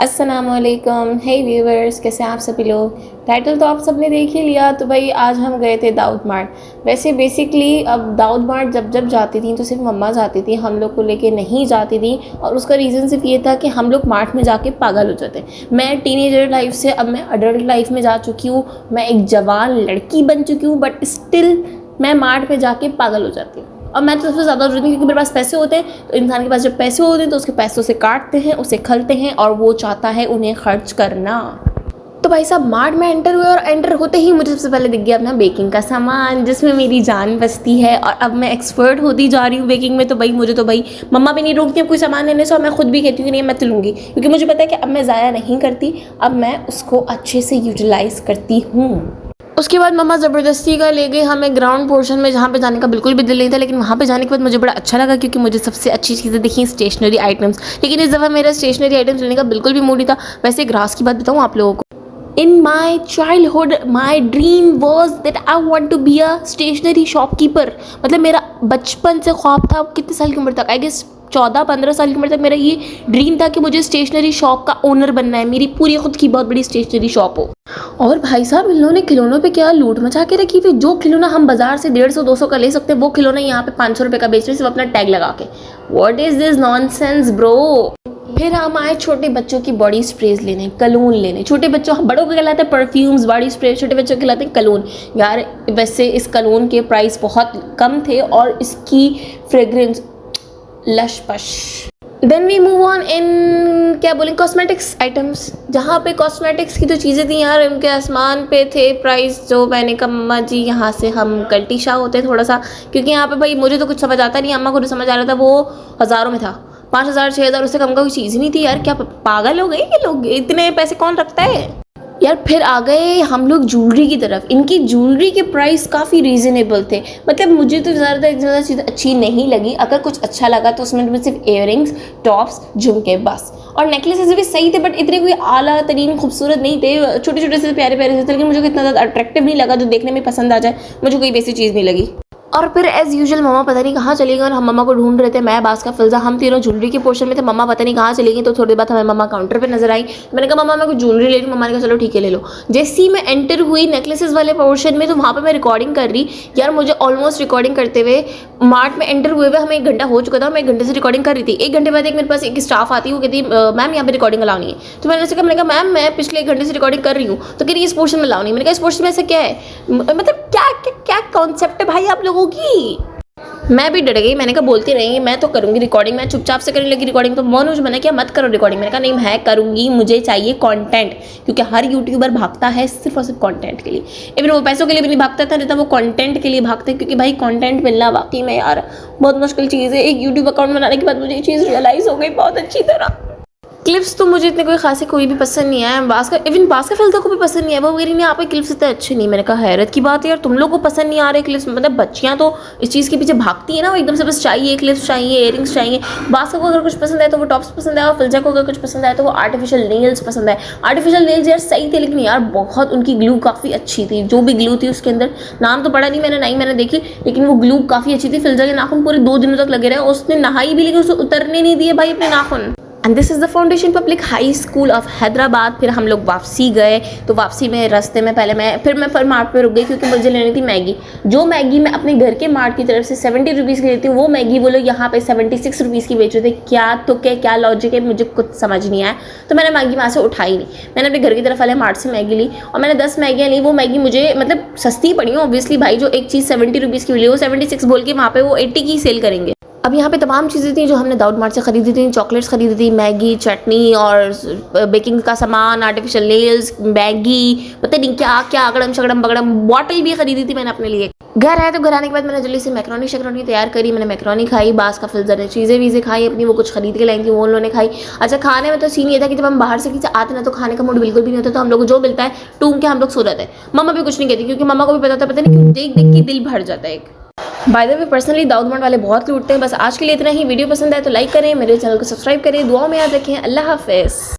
अस्सलामुअलैकुम, हे व्यूवर्स, कैसे हैं आप सभी लोग। टाइटल तो आप सबने देख ही लिया। तो भाई आज हम गए थे दाऊद मार्ट। वैसे बेसिकली अब दाऊद मार्ट जब जाती थी तो सिर्फ मम्मा जाती थी, हम लोग को लेके नहीं जाती थी। और उसका रीज़न सिर्फ ये था कि हम लोग मार्ट में जाके पागल हो जाते। मैं टीनेजर लाइफ से अब मैं अडल्ट लाइफ में जा चुकी हूँ, मैं एक जवान लड़की बन चुकी हूँ, बट स्टिल मैं मार्ट में जाके पागल हो जाती हूँ। और मैं तो सबसे ज़्यादा जरूरी क्योंकि मेरे पास पैसे होते हैं। तो इंसान के पास जब पैसे होते हैं तो उसके पैसों से काटते हैं, उसे खलते हैं और वो चाहता है उन्हें खर्च करना। तो भाई साहब मार्ट में एंटर हुए और एंटर होते ही मुझे सबसे पहले दिख गया अपना बेकिंग का सामान, जिसमें मेरी जान बसती है। और अब मैं एक्सपर्ट होती जा रही हूँ बेकिंग में। तो भाई मुझे तो भाई मम्मा भी नहीं रोकती अब कोई सामान लेने से, और मैं खुद भी कहती हूँ नहीं मैं तो लूँगी, क्योंकि मुझे पता है कि अब मैं ज़ाया नहीं करती, अब मैं उसको अच्छे से यूटिलाइज़ करती हूँ। उसके बाद मम्मा ज़बरदस्ती का ले गए हमें ग्राउंड पोर्शन में, जहाँ पे जाने का बिल्कुल भी दिल नहीं था। लेकिन वहाँ पे जाने के बाद मुझे बड़ा अच्छा लगा, क्योंकि मुझे सबसे अच्छी चीज़ें दिखी स्टेशनरी आइटम्स। लेकिन इस दफ़ा मेरा स्टेशनरी आइटम्स लेने का बिल्कुल भी मूड नहीं था। वैसे एक राज की बात बताऊँ आप लोगों को, in my childhood my dream was that I want to be a stationery shopkeeper. मतलब मेरा बचपन से ख्वाब था, कितने साल की उम्र तक, आई गेस 14-15 साल की उम्र तक मेरा ये ड्रीम था कि मुझे स्टेशनरी शॉप का ओनर बनना है, मेरी पूरी खुद की बहुत बड़ी स्टेशनरी शॉप हो। और भाई साहब इन लोगों ने खिलौनों पे क्या लूट मचा के रखी हुई। जो खिलौना हम बाजार से 150-200 का ले सकते हैं, वो खिलौना यहाँ पे 500 रुपये का बेच रहे हैं, सिर्फ अपना टैग लगा के। What is this nonsense bro. फिर हम आए छोटे बच्चों की बॉडी स्प्रेज लेने, कलून लेने। छोटे बच्चों, बड़ों को कहलाते हैं परफ्यूम्स, बॉडी स्प्रे, छोटे बच्चों के कहलाते हैं कलून। यार वैसे इस कलून के प्राइस बहुत कम थे और इसकी fragrance lush push. Then we move on in क्या बोलें कॉस्मेटिक्स आइटम्स, जहाँ पे कॉस्मेटिक्स की जो चीज़ें थी यार उनके आसमान पे थे प्राइस। जो मैंने कहा मम्मा जी यहाँ से हम गलती शाह होते थोड़ा सा, क्योंकि यहाँ पे भाई मुझे तो कुछ समझ आता नहीं, अम्मा को जो समझ आ रहा था वो हज़ारों में था। 5,000-6,000 उससे कम का कोई चीज़ ही नहीं थी। यार क्या पागल हो गए ये लोग, इतने पैसे कौन रखता है यार। फिर आ गए हम लोग ज्वेलरी की तरफ। इनकी ज्वेलरी के प्राइस काफ़ी रीज़नेबल थे। मतलब मुझे तो ज़्यादा चीज़ अच्छी नहीं लगी। अगर कुछ अच्छा लगा तो उसमें सिर्फ इयररिंग्स, टॉप्स, झुमके बस। और नेकलेसेस भी सही थे, बट इतने कोई आला तरीन खूबसूरत नहीं थे। छोटे छोटे से प्यारे प्यारे से थे, लेकिन मुझे इतना ज़्यादा अट्रैक्टिव नहीं लगा जो देखने में पसंद आ जाए। मुझे कोई वैसी चीज़ नहीं लगी। और फिर एज़ यूजुअल मम्मा पता नहीं कहाँ चली गई और हम मम्मा को ढूंढ रहे थे। मैं, बास्का, फिल्जा, हम तीनों ज्वेलरी के पोर्शन में थे। मम्मा पता नहीं कहाँ चली गई। तो थोड़ी देर बाद हमें मम्मा काउंटर पे नजर आई। मैंने कहा मम्मा मैं कुछ ज्वेलरी ले रही हूँ। मम्मा ने कहा चलो ठीक है ले लो। जैसे ही मैं एंटर हुई नेकलेसेस वाले पोर्शन में, तो वहाँ पर मैं रिकॉर्डिंग कर रही। यार मुझे ऑलमोस्ट रिकॉर्डिंग करते हुए मार्ट में एंटर हुए हमें 1 घंटा हो चुका था। मैं 1 घंटे से रिकॉर्डिंग कर रही थी। 1 घंटे बाद एक मेरे पास एक स्टाफ आती है, वो कहती मैम यहाँ पे रिकॉर्डिंग अलाउ नहीं है। तो मैंने उससे कहा, मैंने कहा मैम मैं पिछले 1 घंटे से रिकॉर्डिंग कर रही हूँ। तो कह रही इस पोर्शन में अलाउ नहीं। मैंने कहा इस पोर्शन में ऐसा क्या है, मतलब क्या कॉन्सेप्ट है भाई आप लोगों की। मैं भी डर गई। मैंने कहा बोलती रहेंगी, मैं तो करूंगी रिकॉर्डिंग। मैं चुपचाप से करने लगी रिकॉर्डिंग। तो मोनूज मैंने क्या मत करो रिकॉर्डिंग। मैंने कहा नहीं मैं करूंगी, मुझे चाहिए कंटेंट, क्योंकि हर यूट्यूबर भागता है सिर्फ और सिर्फ कंटेंट के लिए। इवन वो पैसों के लिए भी नहीं भागता था, नहीं था वो कंटेंट के लिए भागते हैं। क्योंकि भाई कंटेंट मिलना वाकई में यार बहुत मुश्किल चीज़ है। एक यूट्यूब अकाउंट बनाने के बाद मुझे ये चीज़ रियलाइज़ हो गई बहुत अच्छी तरह। क्लिप्स तो मुझे इतने कोई खासे कोई भी पसंद नहीं आया। इवन बास्का फिल्जा को भी पसंद नहीं है। वो मेरी नहीं आप क्लिप्स इतने अच्छे नहीं। मैंने कहा हैरत की बात है यार, तुम लोग को पसंद नहीं आ रहे क्लिप्स। मतलब बच्चियाँ तो इस चीज़ के पीछे भागती है ना, वो एकदम से बस चाहिए क्लिप्स चाहिए, इयरिंग्स चाहिए। बास्का को अगर कुछ पसंद है तो वो टॉप्स पसंद है, और फिल्जा को अगर कुछ पसंद है तो वो आर्टिफिशियल नेल्स पसंद है। आर्टिफिशियल नेल्स यार सही थे, लेकिन यार बहुत उनकी ग्लू काफ़ी अच्छी थी। जो भी ग्लू थी उसके अंदर, नाम तो पढ़ा नहीं मैंने, नहीं मैंने देखी, लेकिन वो ग्लू काफ़ी अच्छी थी। फिल्जा के नाखून पूरे 2 दिनों तक लगे रहे। उसने नहाई भी लेकिन उसे उतरने नहीं दिए भाई अपने नाखून। And this is the foundation public high school of Hyderabad. फिर हम लोग वापसी गए। तो वापसी में रास्ते में पहले मैं मार्ट पे रुक गई, क्योंकि मुझे लेनी थी मैगी। जो मैगी मैं अपने घर के मार्ट की तरफ से 70 रुपीज़ की लेती हूँ, वो मैगी वो लोग यहाँ पे 76 रुपीज़ की बेच रहे थे। क्या तो क्या लॉजिक है, मुझे कुछ समझ नहीं आया। तो मैंने मैगी वहाँ से उठाई नहीं। मैंने अपने घर की तरफ वाले मार्ट से मैगी ली, और मैंने 10 मैगियाँ ली। वो मैगी मुझे मतलब सस्ती पड़ी ऑब्वियसली भाई। जो एक चीज़ 70 रुपीज़ की मिली वो 76 बोल के वहाँ पे वो 80 की सेल करेंगे। अब यहाँ पे तमाम चीज़ें थी जो हमने दाऊद मार्ट से खरीदी थी। चॉकलेट्स खरीदी थी, मैगी, चटनी और बेकिंग का सामान, आर्टिफिशियल नेल्स, मैगी, पता नहीं क्या क्या अगड़म शगड़म बगड़म। बॉटल भी खरीदी थी मैंने अपने लिए। घर आया तो घर आने के बाद मैंने जल्दी से मैक्रोनी तैयार करी। मैंने मैक्रोनी खाई। बास्का फिल्जा ने चीज़ें खाई अपनी, वो कुछ खरीद के लाई थी, वो उन्होंने खाई। अच्छा खाने में तो सीन ये था कि जब हम बाहर से किसी आते ना तो खाने का मूड बिल्कुल भी नहीं होता। तो हम लोग को जो मिलता है टूंग के हम लोग सो जाते हैं। मम्मा भी कुछ नहीं कहती, क्योंकि मम्मा को भी पता नहीं क्यों देख देख के दिल भर जाता है। By the way personally Dawood mart वाले बहुत लूटते हैं। बस आज के लिए इतना ही। वीडियो पसंद आए तो लाइक करें, मेरे चैनल को सब्सक्राइब करें, दुआओं में याद रखें। अल्लाह हाफिज़।